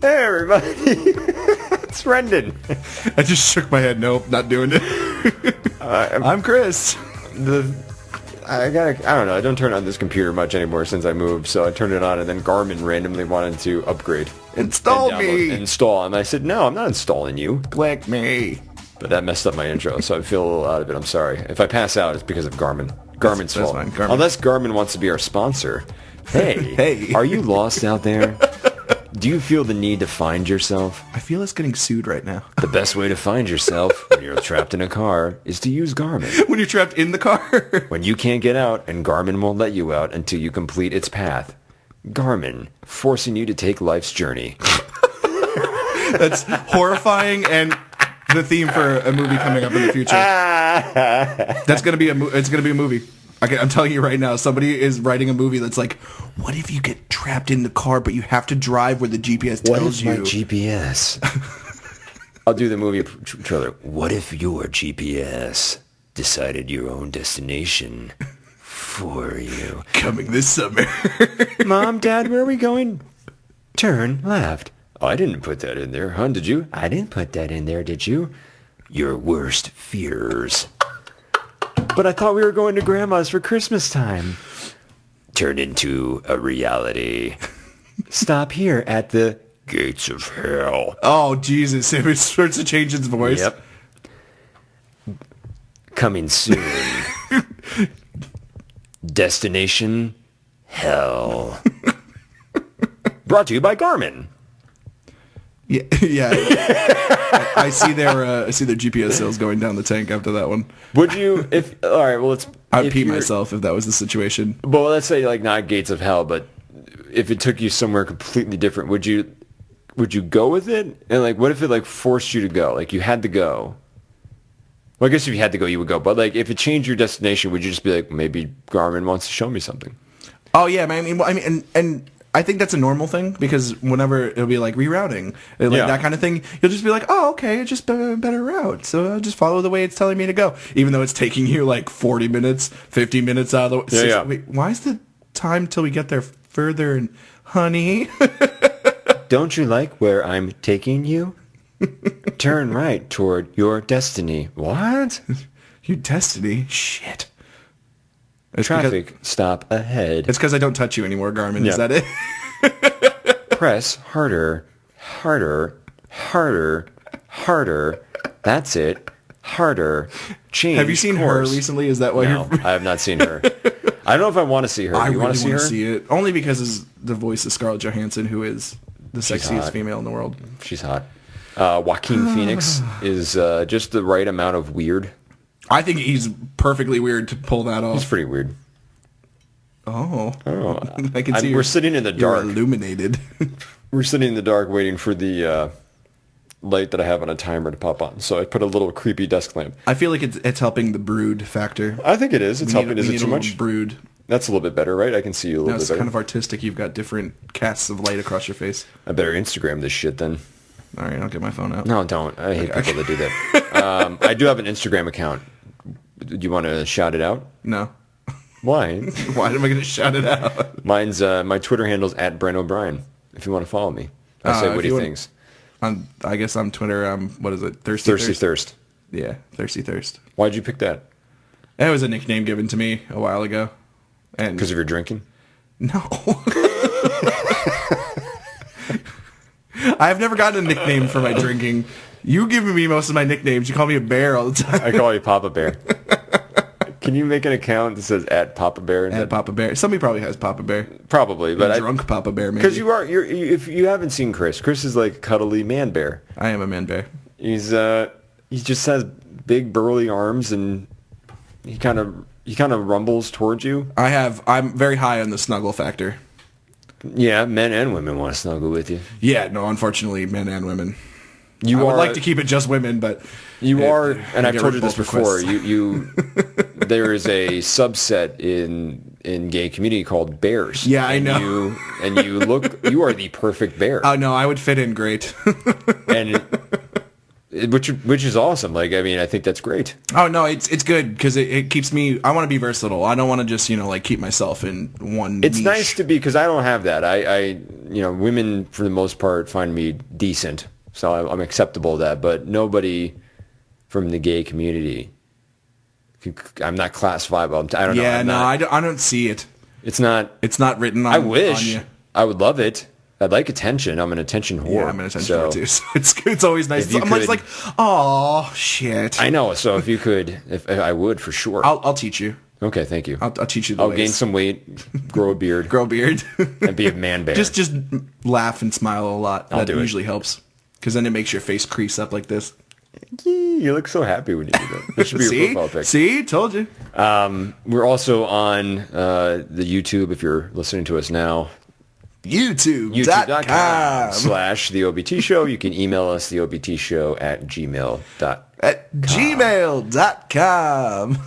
Hey, everybody. It's Brendan. I just shook my head. Nope, not doing it. I'm Chris. I don't know. I don't turn on this computer much anymore since I moved, so I turned it on, and then Garmin randomly wanted to upgrade. Install me. Install. And I said, no, I'm not installing you. Click me. But that messed up my intro, so I feel a little out of it. I'm sorry. If I pass out, it's because of Garmin. Garmin's fault. Fine. Garmin. Unless Garmin wants to be our sponsor. Hey. Hey. Are you lost out there? Do you feel the need to find yourself? I feel it's getting sued right now. The best way to find yourself when you're trapped in a car is to use Garmin. When you're trapped in the car. When you can't get out and Garmin won't let you out until you complete its path. Garmin, forcing you to take life's journey. That's horrifying and the theme for a movie coming up in the future. That's gonna be it's gonna be a movie. Okay, I'm telling you right now, somebody is writing a movie that's like, what if you get trapped in the car, but you have to drive where the GPS tells you? What if my GPS? I'll do the movie trailer. What if your GPS decided your own destination for you? Coming this summer. Mom, Dad, where are we going? Turn left. Oh, I didn't put that in there, huh? Did you? I didn't put that in there, did you? Your worst fears. But I thought we were going to Grandma's for Christmas time. Turned into a reality. Stop here at the gates of hell. Oh, Jesus. It starts to change its voice. Yep. Coming soon. Destination hell. Brought to you by Garmin. Yeah. I see their GPS sales going down the tank after that one. Would you, if, all right, well, I'd pee myself if that was the situation. Well, let's say, like, not gates of hell, but if it took you somewhere completely different, would you go with it? And, like, what if it, like, forced you to go? Like, you had to go. Well, I guess if you had to go, you would go. But, like, if it changed your destination, would you just be like, maybe Garmin wants to show me something? Oh, yeah, man. I mean, and I think that's a normal thing, because whenever it'll be like rerouting, that kind of thing, you'll just be like, oh, okay, it's just a better route, so I'll just follow the way it's telling me to go, even though it's taking you like 40 minutes, 50 minutes out of the way. Wait, why is the time till we get there further, and honey? Don't you like where I'm taking you? Turn right toward your destiny. What? Your destiny? Shit. Traffic stop ahead. It's because I don't touch you anymore, Garmin. Yeah. Is that it? Press harder, harder, harder, harder. That's it. Harder. Change. Have you seen course. her recently? Is that why No, I have not seen her. I don't know if I want to see her. I you really want to see it. Only because it's the voice of Scarlett Johansson, who is the sexiest female in the world. She's hot. Joaquin Phoenix is just the right amount of weird. I think he's perfectly weird to pull that off. He's pretty weird. Oh. I can see. We're sitting in the dark. You're illuminated. We're sitting in the dark waiting for the light that I have on a timer to pop on. So I put a little creepy desk lamp. I feel like it's helping the brood factor. I think it is. It's helping. Is it too much? Brood. That's a little bit better, right? I can see you a little bit better. It's kind of artistic. You've got different casts of light across your face. I better Instagram this shit then. All right, I'll get my phone out. No, don't. I hate people that do that. I do have an Instagram account. Do you want to shout it out? No. Why? Why am I going to shout it out? Mine's my Twitter handle's @Brent O'Brien. If you want to follow me, I say witty things. I guess I'm Twitter. What is it? Thirsty Thirst. Yeah, Thirsty Thirst. Why'd you pick that? It was a nickname given to me a while ago. And because of your drinking? No. I've never gotten a nickname for my drinking. You give me most of my nicknames. You call me a bear all the time. I call you Papa Bear. Can you make an account that says @Papa Bear? Papa Bear. Somebody probably has Papa Bear. Probably, but drunk Papa Bear. Maybe because if you haven't seen Chris is like a cuddly man bear. I am a man bear. He just has big burly arms, and he kind of rumbles towards you. I'm very high on the snuggle factor. Yeah, men and women want to snuggle with you. Yeah, no, unfortunately, men and women. I would like to keep it just women, but you are, and I've told you this before. You there is a subset in gay community called bears. Yeah, I know. You are the perfect bear. Oh no, I would fit in great. And which is awesome. Like, I mean, I think that's great. Oh no, it's good because it keeps me. I want to be versatile. I don't want to just like keep myself in one. It's niche. nice to be, because I don't have that. I women for the most part find me decent, so I'm acceptable of that. But nobody from the gay community. I'm not classifiable. I don't know. Yeah, no, I don't see it. It's not. It's not written on. I wish. On you. I would love it. I'd like attention. I'm an attention whore. Yeah, I'm an attention whore too. So it's always nice. I'm always like, oh shit. I know. So if you could, if I would for sure. I'll teach you. Okay, thank you. I'll teach you. I'll gain some weight, grow a beard, and be a man bear. Just laugh and smile a lot. I'll do it. Usually helps because then it makes your face crease up like this. You look so happy when you do that. That should be your profile pic. See, told you. We're also on the YouTube if you're listening to us now. YouTube.com/The OBT Show. You can email us, theobtshow@gmail.com. gmail.com.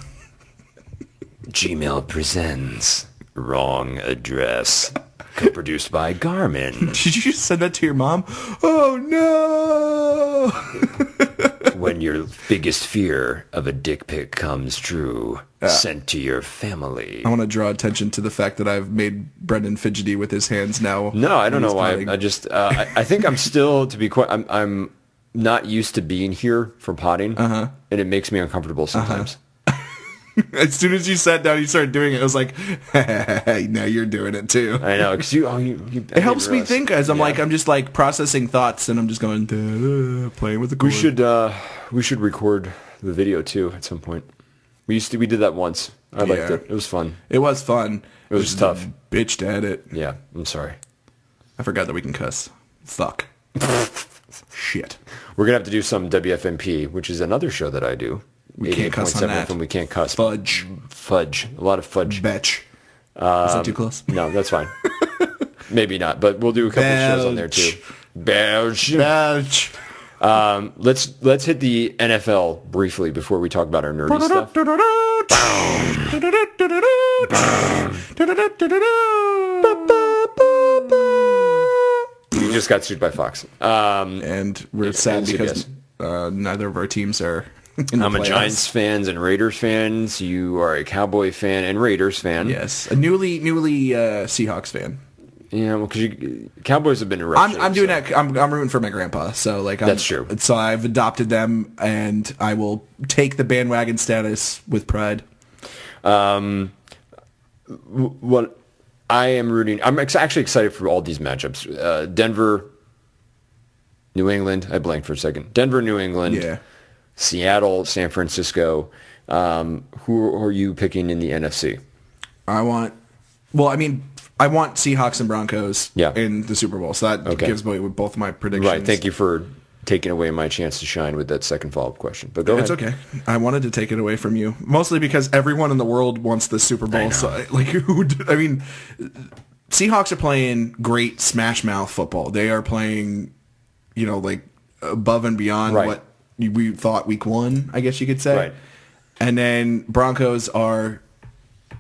Gmail presents Wrong Address. Co-produced by Garmin. Did you just send that to your mom? Oh no! When your biggest fear of a dick pic comes true, sent to your family. I want to draw attention to the fact that I've made Brendan fidgety with his hands now. No, I don't know why. I just, I think I'm still, to be quite, I'm not used to being here for potting, and it makes me uncomfortable sometimes. As soon as you sat down, you started doing it. I was like, now you're doing it too. I know, because it helps me think as I'm just like processing thoughts, and I'm just going playing with the cord. We should record the video too at some point. We did that once. I liked it. It was fun. It was fun. It was tough. Bitched at it. Yeah, I'm sorry. I forgot that we can cuss. Fuck. Shit. We're gonna have to do some WFMP, which is another show that I do. We can't cuss on that. We can't cuss. Fudge. A lot of fudge. Betch. Is that too close? No, that's fine. Maybe not, but we'll do a couple of shows on there too. Belch. Let's hit the NFL briefly before we talk about our nerdy stuff. We just got sued by Fox. And we're sad because neither of our teams are in the I'm playoffs. a Giants fan and Raiders fan. You are a Cowboy fan and Raiders fan. Yes, a newly Seahawks fan. Yeah, well, because Cowboys have been erupted. I'm doing that. I'm rooting for my grandpa, so that's true. So I've adopted them, and I will take the bandwagon status with pride. What I am rooting, I'm actually excited for all these matchups. Denver, New England. I blanked for a second. Denver, New England. Yeah. Seattle, San Francisco. Who are you picking in the NFC? I want Seahawks and Broncos in the Super Bowl. So that gives me both my predictions. Right. Thank you for taking away my chance to shine with that second follow-up question. But go ahead. It's okay. I wanted to take it away from you, mostly because everyone in the world wants the Super Bowl. So, Seahawks are playing great smash mouth football. They are playing, above and beyond what we thought week one, I guess you could say. Right. And then Broncos are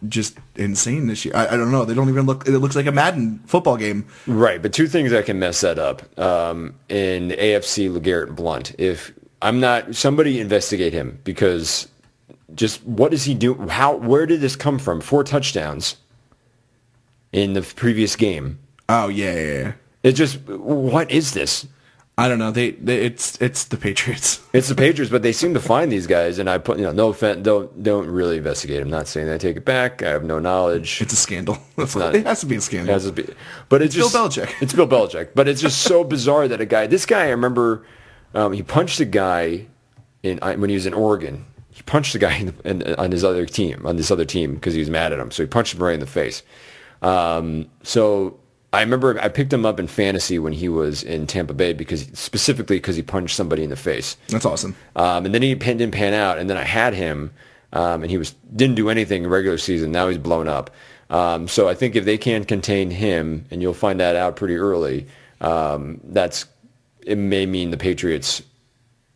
just insane this year. I don't know. They don't even look. It looks like a Madden football game. Right, but two things that can mess that up. In the AFC, LeGarrette Blount. If I'm not, somebody investigate him, because just what does he do? Where did this come from? 4 touchdowns in the previous game. Oh yeah. It just, what is this? I don't know. It's the Patriots. It's the Patriots, but they seem to find these guys, and I put no offense, don't really investigate. I'm not saying that. I take it back. I have no knowledge. It's a scandal. It has to be a scandal. It has to be, but it's just Bill Belichick. It's Bill Belichick, but it's just so bizarre that this guy, I remember, he punched a guy when he was in Oregon. He punched the guy on this other team because he was mad at him. So he punched him right in the face. So I remember I picked him up in fantasy when he was in Tampa Bay specifically because he punched somebody in the face. That's awesome. And then he didn't pan out, and then I had him, and he didn't do anything in regular season. Now he's blown up. So I think if they can contain him, and you'll find that out pretty early, it may mean the Patriots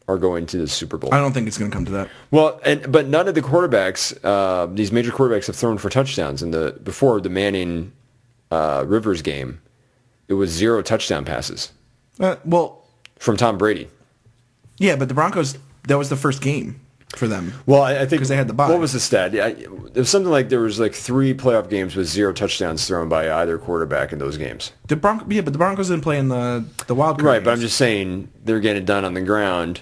are going to the Super Bowl. I don't think it's going to come to that. Well, but none of the quarterbacks, these major quarterbacks, have thrown for touchdowns. Before the Manning Rivers game, it was 0 touchdown passes. From Tom Brady. Yeah, but the Broncos, that was the first game for them. Well, I think... Because they had the bye. What was the stat? It was something like there was like 3 playoff games with 0 touchdowns thrown by either quarterback in those games. But the Broncos didn't play in the wild card Right, games. but I'm just saying they're getting it done on the ground,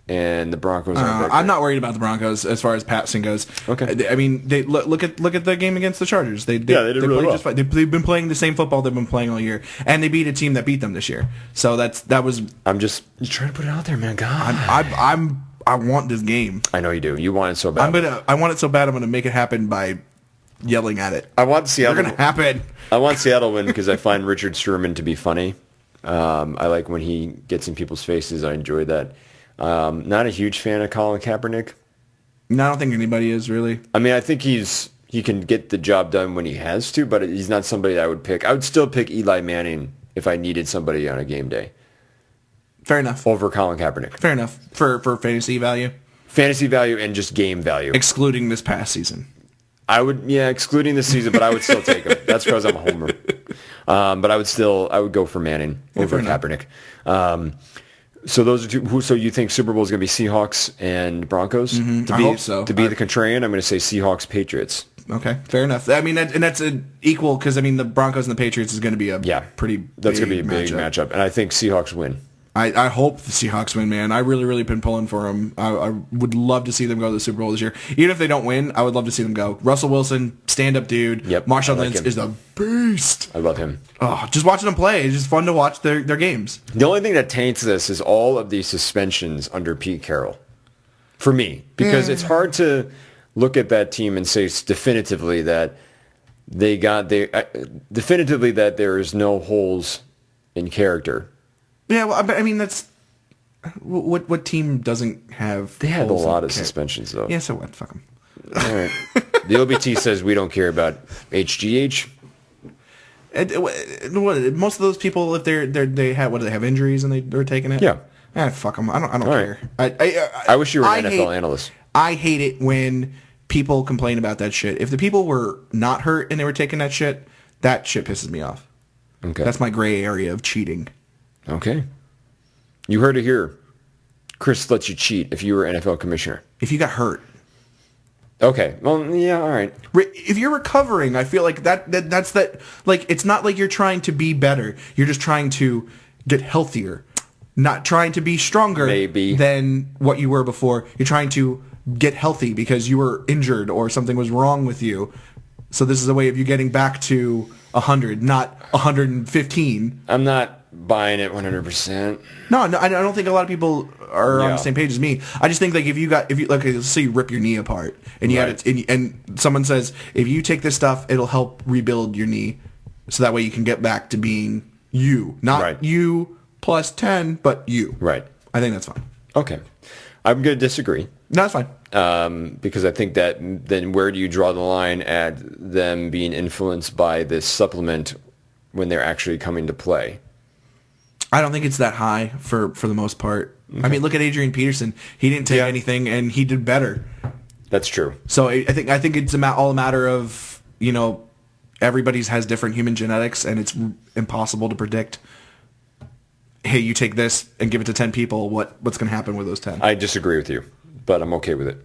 and the Broncos aren't that I'm great. not worried about the Broncos as far as passing goes. Okay. I mean, they look at the game against the Chargers. They did really played well. just fine. They've been playing the same football they've been playing all year, and they beat a team that beat them this year. So that was. I'm just trying to put it out there, man. God, I want this game. I know you do. You want it so bad. I want it so bad. I'm gonna make it happen by yelling at it. I want Seattle. They're gonna happen. I want Seattle win because I find Richard Sherman to be funny. I like when he gets in people's faces. I enjoy that. Not a huge fan of Colin Kaepernick. No, I don't think anybody is really. I mean, I think he can get the job done when he has to, but he's not somebody that I would pick. I would still pick Eli Manning if I needed somebody on a game day. Fair enough. Over Colin Kaepernick. Fair enough for fantasy value. Fantasy value and just game value. Excluding this past season. I would, excluding this season, but I would still take him. That's because I'm a homer. But I would go for Manning over Kaepernick. So those are two. So you think Super Bowl is going to be Seahawks and Broncos? I hope so. To be the contrarian, I'm going to say Seahawks Patriots. Okay, fair enough. I mean, that's an equal because I mean the Broncos and the Patriots is going to be a pretty. That's going to be a big matchup, and I think Seahawks win. I hope the Seahawks win, man. I really been pulling for them. I would love to see them go to the Super Bowl this year. Even if they don't win, I would love to see them go. Russell Wilson, stand-up dude. Yep, Marshawn Lynch is a beast. I love him. Oh, just watching them play. It's just fun to watch their games. The only thing that taints this is all of these suspensions under Pete Carroll. For me. Because it's hard to look at that team and say definitively that definitively that there is no holes in character. Yeah, well, I mean that's what team doesn't have. They had a lot of suspensions though. Yeah, so what? Fuck them. All right. The OBT says we don't care about HGH. Most of those people, if they have injuries and they're taking it. Yeah. Fuck them. I don't care. Right. I wish you were an NFL analyst. I hate it when people complain about that shit. If the people were not hurt and they were taking that shit pisses me off. Okay. That's my gray area of cheating. Okay. You heard it here. Chris lets you cheat if you were NFL commissioner. If you got hurt. Okay. Well, yeah, all right. If you're recovering, I feel like that's that. Like, it's not like you're trying to be better. You're just trying to get healthier. Not trying to be stronger than what you were before. You're trying to get healthy because you were injured or something was wrong with you. So this is a way of you getting back to 100, not 115. I'm not buying it 100%. No, I don't think a lot of people are on the same page as me. I just think like if you like, let's say you rip your knee apart and you had it, and someone says if you take this stuff, it'll help rebuild your knee, so that way you can get back to being you, not you plus 10, but you. Right. I think that's fine. Okay. I'm going to disagree. No, that's fine. Because I think that then where do you draw the line at them being influenced by this supplement when they're actually coming to play? I don't think it's that high for the most part. Okay. I mean, look at Adrian Peterson. He didn't take anything, and he did better. That's true. So I think it's all a matter of, everybody's has different human genetics, and it's impossible to predict. Hey, you take this and give it to 10 people. What's going to happen with those 10? I disagree with you, but I'm okay with it.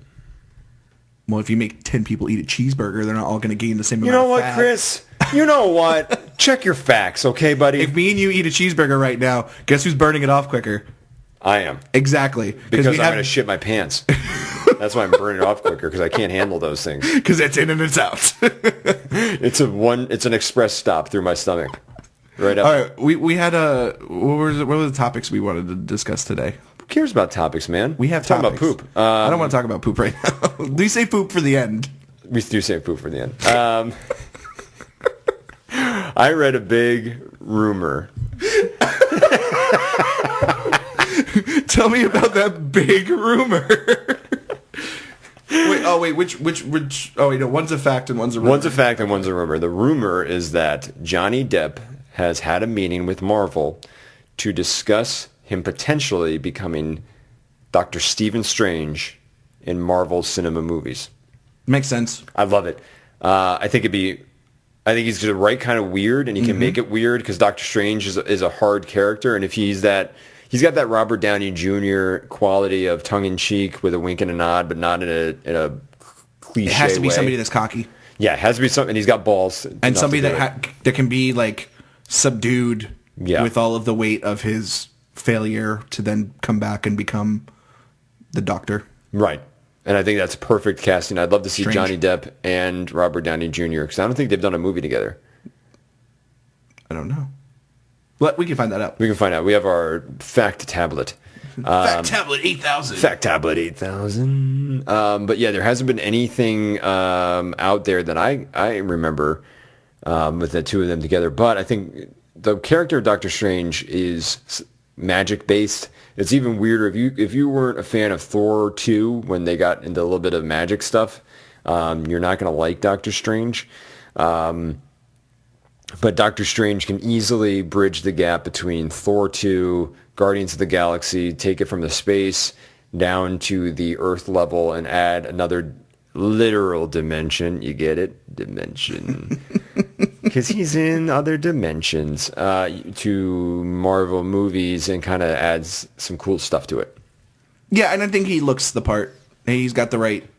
Well, if you make 10 people eat a cheeseburger, they're not all going to gain the same amount of fat. You know what, Chris? You know what? Check your facts, okay, buddy? If me and you eat a cheeseburger right now, guess who's burning it off quicker? I am. Exactly. Because I'm going to shit my pants. That's why I'm burning it off quicker, because I can't handle those things. Because it's in and it's out. It's an express stop through my stomach. Right up. All right, we had what were the topics we wanted to discuss today? Who cares about topics, man? We have talking topics. about poop. I don't want to talk about poop right now. We say poop for the end. We do say poop for the end. I read a big rumor. Tell me about that big rumor. Which? Oh, wait, no. One's a fact and one's a rumor. One's a fact and one's a rumor. The rumor is that Johnny Depp has had a meeting with Marvel to discuss him potentially becoming Dr. Stephen Strange in Marvel cinema movies. Makes sense. I love it. I think he's the right kind of weird, and he can make it weird because Doctor Strange is a hard character, and if he's that, he's got that Robert Downey Jr. quality of tongue in cheek with a wink and a nod, but not in a cliche way. It has to be somebody that's cocky. Yeah, it has to be something. And he's got balls, and somebody that can be like subdued with all of the weight of his failure to then come back and become the Doctor. Right. And I think that's perfect casting. I'd love to see Strange. Johnny Depp and Robert Downey Jr. because I don't think they've done a movie together. I don't know. But we can find that out. We can find out. We have our fact tablet. Fact tablet 8000. Fact tablet 8000. But yeah, there hasn't been anything out there that I remember with the two of them together. But I think the character of Doctor Strange is magic based. It's even weirder if you weren't a fan of Thor 2 when they got into a little bit of magic stuff. You're not going to like Doctor Strange. But Doctor Strange can easily bridge the gap between Thor 2, Guardians of the Galaxy, take it from the space down to the Earth level and add another literal dimension. You get it? Dimension. Because he's in other dimensions to Marvel movies and kind of adds some cool stuff to it. Yeah, and I think he looks the part. He's got the right...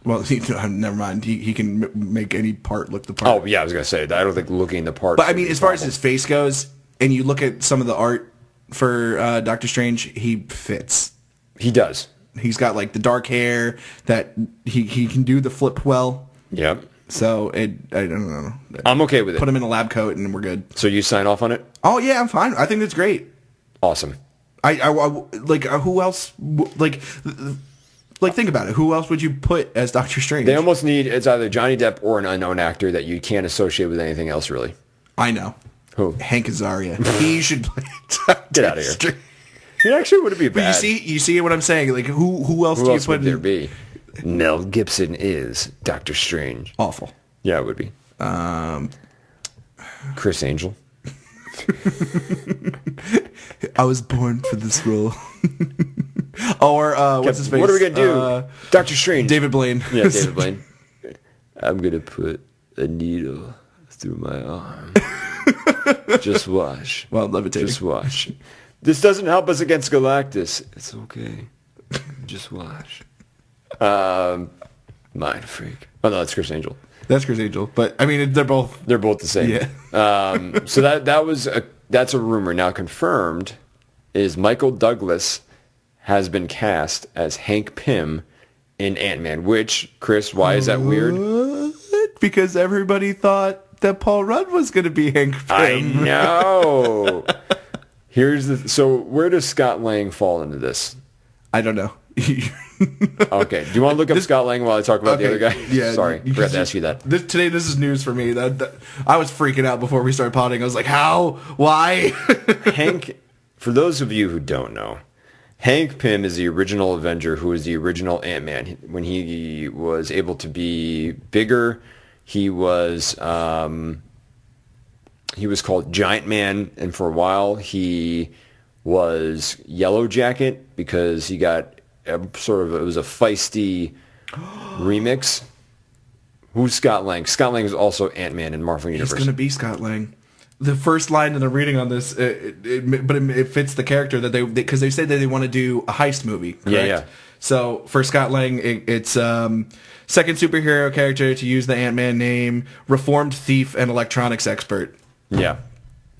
Well, never mind. He can make any part look the part. Oh, yeah, I was going to say, I don't think looking the part... But, I mean, as far as his face goes, and you look at some of the art for Doctor Strange, he fits. He does. He's got, like, the dark hair, that he can do the flip well. Yep. So, I don't know. I'm okay with it. Put him in a lab coat and we're good. So you sign off on it? Oh, yeah, I'm fine. I think that's great. Awesome. Who else, like, think about it. Who else would you put as Doctor Strange? They almost need, it's either Johnny Depp or an unknown actor that you can't associate with anything else, really. I know. Who? Hank Azaria. He should play Get out of here. It actually wouldn't be bad. But you see what I'm saying? Like, who else Who do you else put would there be? Mel Gibson is Doctor Strange. Awful. Yeah, it would be. Chris Angel. I was born for this role. Or what's his face? What are we gonna do? Doctor Strange. David Blaine. Yeah, David Blaine. I'm gonna put a needle through my arm. Just watch. Well, levitating. Just watch. This doesn't help us against Galactus. It's okay. Just watch. Mind freak. Oh no, that's Chris Angel. That's Chris Angel. But I mean, they're both the same. Yeah. So that's a rumor now confirmed. Is Michael Douglas has been cast as Hank Pym in Ant-Man. Which, Chris, why is that weird? What? Because everybody thought that Paul Rudd was going to be Hank Pym. I know. So where does Scott Lang fall into this? I don't know. Okay. Do you want to look up Scott Lang while I talk about the other guy? Yeah. Sorry. Forgot to ask you that. Today, this is news for me. That I was freaking out before we started potting. I was like, how? Why? Hank, for those of you who don't know, Hank Pym is the original Avenger who is the original Ant-Man. When he was able to be bigger, he was called Giant Man, and for a while he was Yellow Jacket because he got it was a feisty remix. Who's Scott Lang? Scott Lang is also Ant-Man in Marvel Universe. He's going to be Scott Lang. The first line that I'm reading on this, it fits the character that because they said that they want to do a heist movie. Correct? Yeah. So for Scott Lang, it's second superhero character to use the Ant-Man name, reformed thief and electronics expert. Yeah.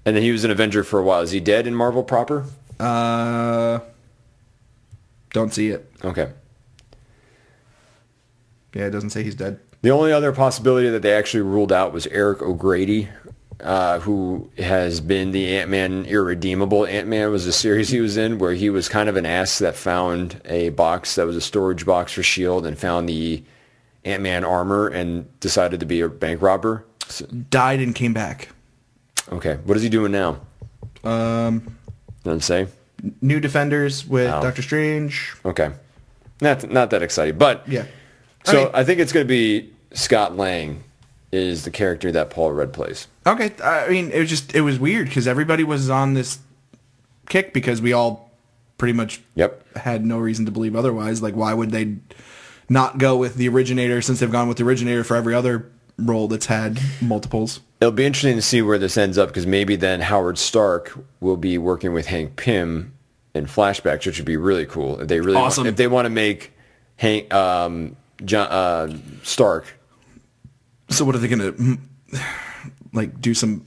And then he was an Avenger for a while. Is he dead in Marvel proper? Don't see it. Okay. Yeah, it doesn't say he's dead. The only other possibility that they actually ruled out was Eric O'Grady, who has been the Ant-Man Irredeemable. Ant-Man was a series he was in where he was kind of an ass that found a box that was a storage box for S.H.I.E.L.D. and found the Ant-Man armor and decided to be a bank robber. Died and came back. Okay. What is he doing now? Doesn't say. New Defenders with Doctor Strange. Okay. Not that exciting, but yeah. So I think it's going to be Scott Lang is the character that Paul Rudd plays. Okay. I mean, it was weird because everybody was on this kick because we all pretty much had no reason to believe otherwise. Like, why would they not go with the originator since they've gone with the originator for every other role that's had multiples? It'll be interesting to see where this ends up because maybe then Howard Stark will be working with Hank Pym in flashbacks, which would be really cool. If they really Awesome. if they want to make Hank Stark. So what are they gonna like do some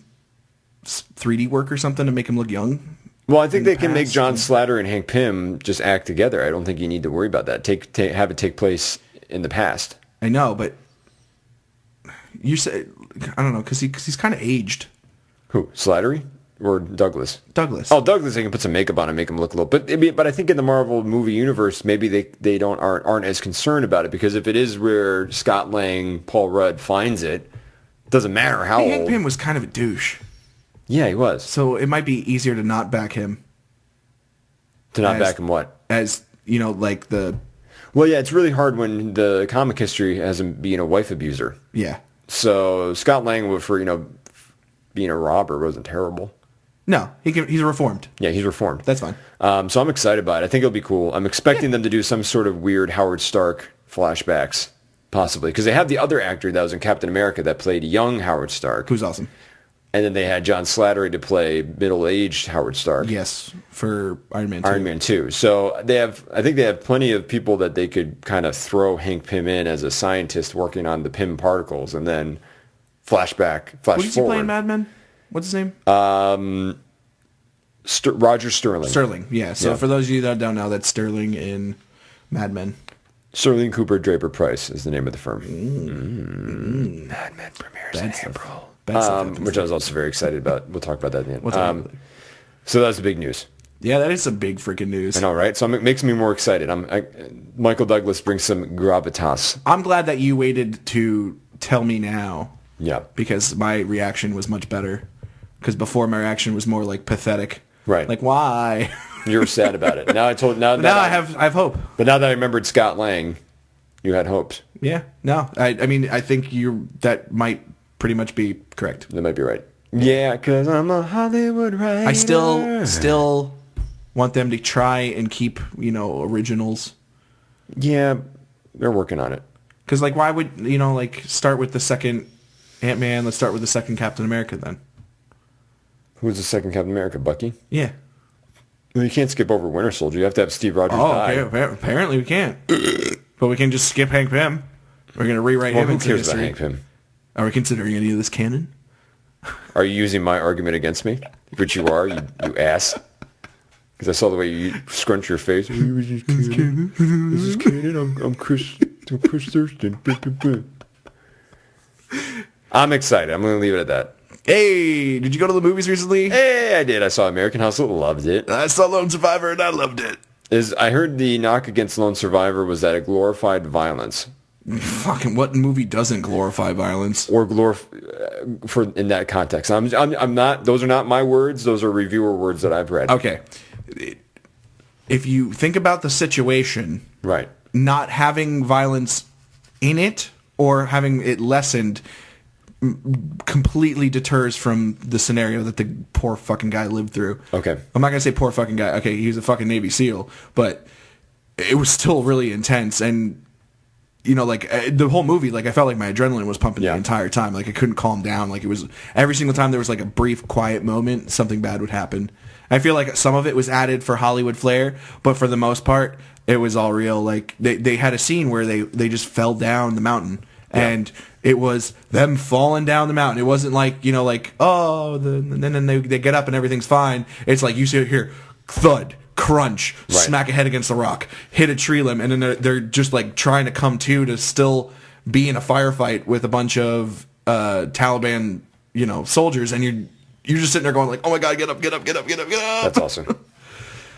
3D work or something to make him look young? Well, I think they can make John Slatter and Hank Pym just act together. I don't think you need to worry about that. Have it take place in the past. I know, but you say I don't know because he's kind of aged. Who, Slattery or Douglas? Douglas. Oh, Douglas. They can put some makeup on and make him look a little. But I think in the Marvel movie universe, maybe they aren't as concerned about it, because if it is where Scott Lang, Paul Rudd finds it, doesn't matter how old. Hank Pym was kind of a douche. Yeah, he was. So it might be easier to not back him. To not back him what? As, you know, like the... Well, yeah, it's really hard when the comic history has him being a wife abuser. Yeah. So Scott Lang, for being a robber, wasn't terrible. No, he's reformed. Yeah, he's reformed. That's fine. So I'm excited about it. I think it'll be cool. I'm expecting them to do some sort of weird Howard Stark flashbacks, possibly, because they have the other actor that was in Captain America that played young Howard Stark. Who's awesome. And then they had John Slattery to play middle-aged Howard Stark. Yes, for Iron Man 2. Iron Man 2. So I think they have plenty of people that they could kind of throw Hank Pym in as a scientist working on the Pym particles, and then flash What is he forward. playing, Mad Men? What's his name? Roger Sterling. Sterling, yeah. So Yeah. for those of you that don't know, that's Sterling in Mad Men. Sterling Cooper Draper Price is the name of the firm. Mad Men premieres in April. Which I was also very excited about. We'll talk about that at the end. So that's the big news. Yeah, that is some big freaking news. I know, right? So it makes me more excited. Michael Douglas brings some gravitas. I'm glad that you waited to tell me now. Yeah. Because my reaction was much better. Because before my reaction was more like pathetic. Right. Like, why? You were sad about it. Now I have hope. But now that I remembered Scott Lang, you had hopes. Yeah. No. I mean, I think that might pretty much be correct. That might be right. Yeah, because I'm a Hollywood writer. I still want them to try and keep, originals. Yeah, they're working on it. Because, like, why would, start with the second Ant-Man? Let's start with the second Captain America then. Who's the second Captain America? Bucky? Yeah. Well, you can't skip over Winter Soldier. You have to have Steve Rogers die. Okay. Apparently we can't. But we can just skip Hank Pym. We're going to rewrite him into cares history. about Hank Pym? Are we considering any of this canon? Are you using my argument against me? Which you are, you ass. Because I saw the way you scrunch your face. This is canon. I'm Chris Thurston. I'm excited. I'm going to leave it at that. Hey, did you go to the movies recently? Hey, I did. I saw American Hustle. Loved it. I saw Lone Survivor and I loved it. I heard the knock against Lone Survivor was that it glorified violence. Fucking what movie doesn't glorify violence? Or for in that context. I'm not. Those are not my words. Those are reviewer words that I've read. Okay. If you think about the situation, right, not having violence in it or having it lessened completely deters from the scenario that the poor fucking guy lived through. Okay. I'm not going to say poor fucking guy. Okay, he was a fucking Navy SEAL, but it was still really intense. And, the whole movie, I felt like my adrenaline was pumping the entire time. I couldn't calm down. It was every single time there was a brief quiet moment, something bad would happen. I feel like some of it was added for Hollywood flair, but for the most part, it was all real. They had a scene where they just fell down the mountain. Yeah. And it was them falling down the mountain. It wasn't and then they get up and everything's fine. It's like you see it here, thud, crunch, smack a head against the rock, hit a tree limb, and then they're just trying to come to still be in a firefight with a bunch of Taliban, soldiers, and you're just sitting there going oh my god, get up. That's awesome.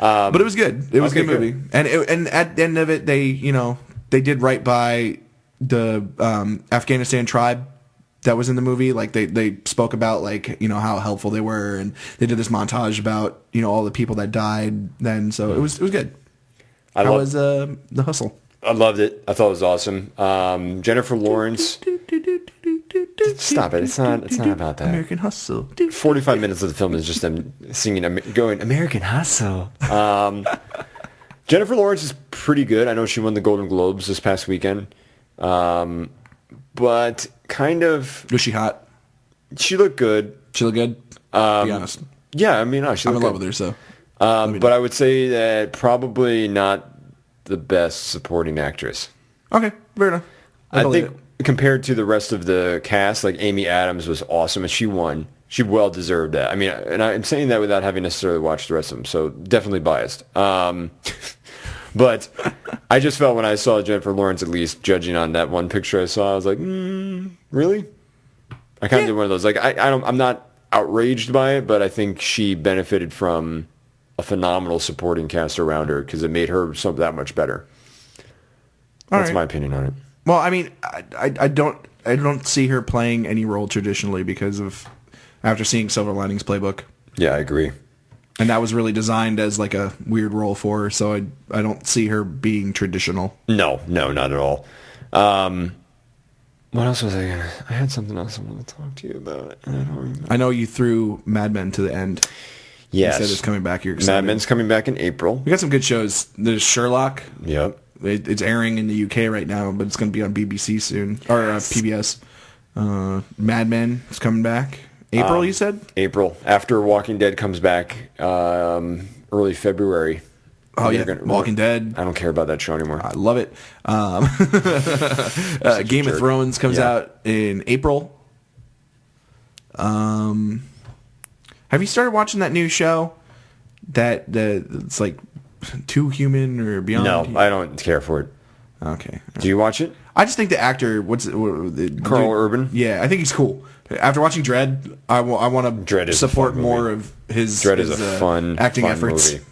But it was good. It was a good movie, and at the end of it, they did right by the Afghanistan tribe that was in the movie. They spoke about how helpful they were, and they did this montage about all the people that died then. So it was good. How was The Hustle? I loved it. I thought it was awesome. Jennifer Lawrence. Stop it! It's not about that. American Hustle. 45 minutes of the film is just them singing, going American Hustle. Jennifer Lawrence is pretty good. I know she won the Golden Globes this past weekend. But kind of... Was she hot? She looked good. She looked good? Be honest. Yeah, I mean, no, she I'm looked in love good. with her, so... But I would say that probably not the best supporting actress. Okay, fair enough. I think compared to the rest of the cast, like Amy Adams was awesome, and she won. She well deserved that. I mean, and I'm saying that without having necessarily watched the rest of them, so definitely biased. But I just felt when I saw Jennifer Lawrence, at least judging on that one picture I saw, I was like, really? I kind of did one of those. Like, I'm not outraged by it, but I think she benefited from a phenomenal supporting cast around her because it made her that much better. That's my opinion on it. Well, I mean, I don't see her playing any role traditionally because of after seeing Silver Linings Playbook. Yeah, I agree. And that was really designed as like a weird role for her, so I don't see her being traditional. No, not at all. What else was I gonna... I had something else I wanted to talk to you about. I don't remember. I know you threw Mad Men to the end. Yes. You said it's coming back. You're excited. Mad Men's coming back in April. We got some good shows. There's Sherlock. Yep. It's airing in the UK right now, but it's going to be on BBC soon. Or PBS. Mad Men is coming back. April, you said? April. After Walking Dead comes back early February. Oh, yeah. Walking Dead. I don't care about that show anymore. I love it. Game of Thrones comes out in April. Have you started watching that new show? It's like Too Human or Beyond? No, I don't care for it. Okay. Do you watch it? I just think the actor, Carl Urban? Yeah, I think he's cool. After watching Dredd, I want to support more of his Dredd is a fun acting fun efforts. Movie.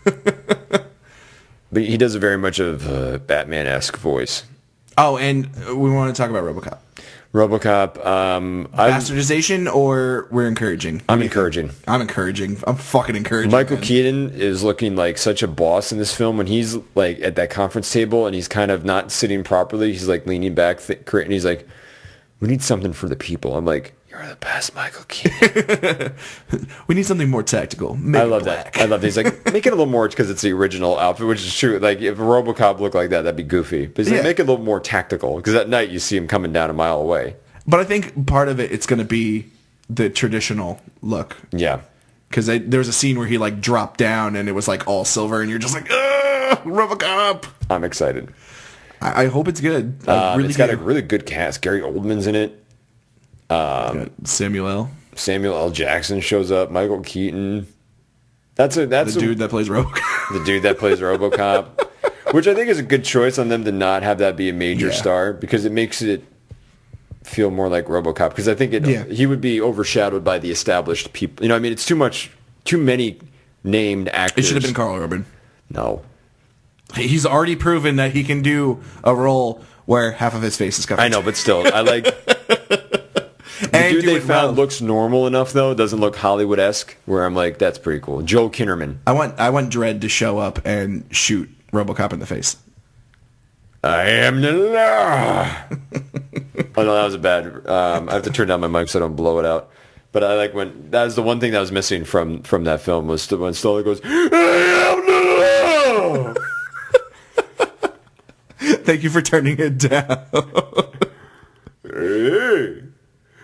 But he does a very much of a Batman-esque voice. Oh, and we want to talk about RoboCop. Bastardization, or we're encouraging? I'm encouraging. I'm fucking encouraging. Michael Keaton is looking like such a boss in this film when he's like at that conference table and he's kind of not sitting properly. He's like leaning back and he's like, "We need something for the people." I'm like, "You're the best, Michael Keaton." We need something more tactical. I love that. I love that. He's like, make it a little more because it's the original outfit, which is true. Like if RoboCop looked like that, that'd be goofy. But he's like, make it a little more tactical because at night you see him coming down a mile away. But I think part of it's going to be the traditional look. Yeah. Because there was a scene where he like dropped down and it was like all silver and you're just like, RoboCop. I'm excited. I hope it's good. It's got a really good cast. Gary Oldman's in it. Samuel L. Jackson shows up. Michael Keaton. That's the dude that plays RoboCop. The dude that plays RoboCop, which I think is a good choice on them to not have that be a major star because it makes it feel more like RoboCop. Because I think he would be overshadowed by the established people. You know, I mean, it's too many named actors. It should have been Carl Urban. No, he's already proven that he can do a role where half of his face is covered. I know, but still, I like. The dude they found looks normal enough, though. Doesn't look Hollywood-esque, where I'm like, that's pretty cool. Joel Kinnaman. I want Dredd to show up and shoot RoboCop in the face. I am the law. Oh, no, that was a bad... I have to turn down my mic so I don't blow it out. But I like when... That was the one thing that was missing from that film was when Stoller goes, I am the law. Thank you for turning it down. Hey.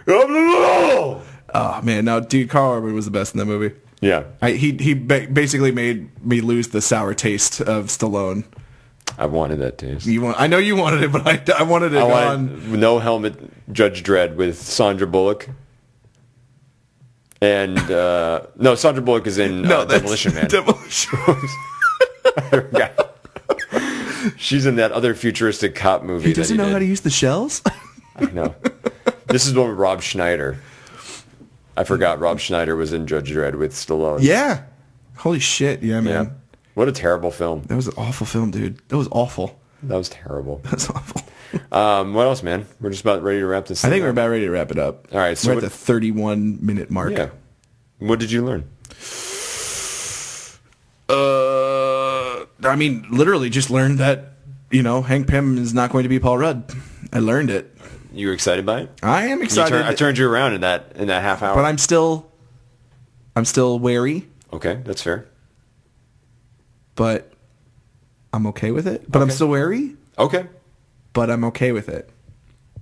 Oh man, no, dude, Carl Urban was the best in that movie. Yeah, he basically made me lose the sour taste of Stallone. I wanted that taste. I know you wanted it, but I wanted it gone. No helmet, Judge Dredd with Sandra Bullock, and no, Sandra Bullock is in Demolition Man. Demolition. She's in that other futuristic cop movie. He doesn't know how to use the shells. I know. This is one with Rob Schneider. I forgot Rob Schneider was in Judge Dredd with Stallone. Yeah. Holy shit. Yeah, man. Yeah. What a terrible film. That was an awful film, dude. That was awful. That was terrible. That's awful. What else, man? We're just about ready to wrap this thing I think up. we're about ready to wrap it up. All right. So we're at the 31-minute mark. Yeah. What did you learn? I mean, literally just learned that, Hank Pym is not going to be Paul Rudd. I learned it. You were excited by it? I am excited. I turned you around in that half hour. But I'm still wary. Okay, that's fair. But I'm okay with it. But I'm still wary. Okay. But I'm okay with it.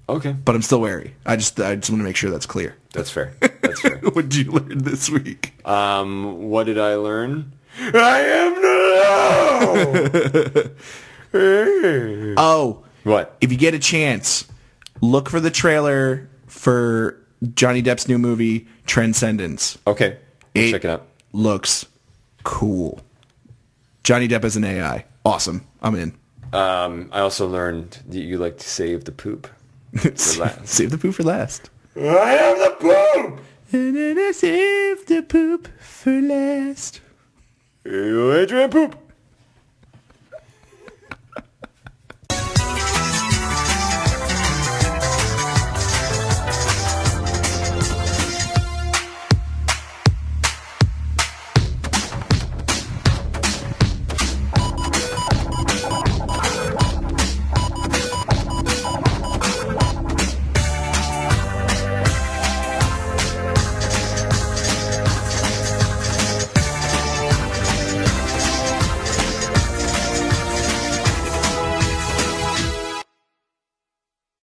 Okay. But I'm still wary. I just want to make sure that's clear. That's fair. That's fair. What did you learn this week? What did I learn? I am the law. Oh, What? if you get a chance, look for the trailer for Johnny Depp's new movie, Transcendence. Okay. Check it out. Looks cool. Johnny Depp as an AI. Awesome. I'm in. I also learned that you like to save the poop for last. Save the poop for last. I am the poop. And then I save the poop for last. Adrian Poop.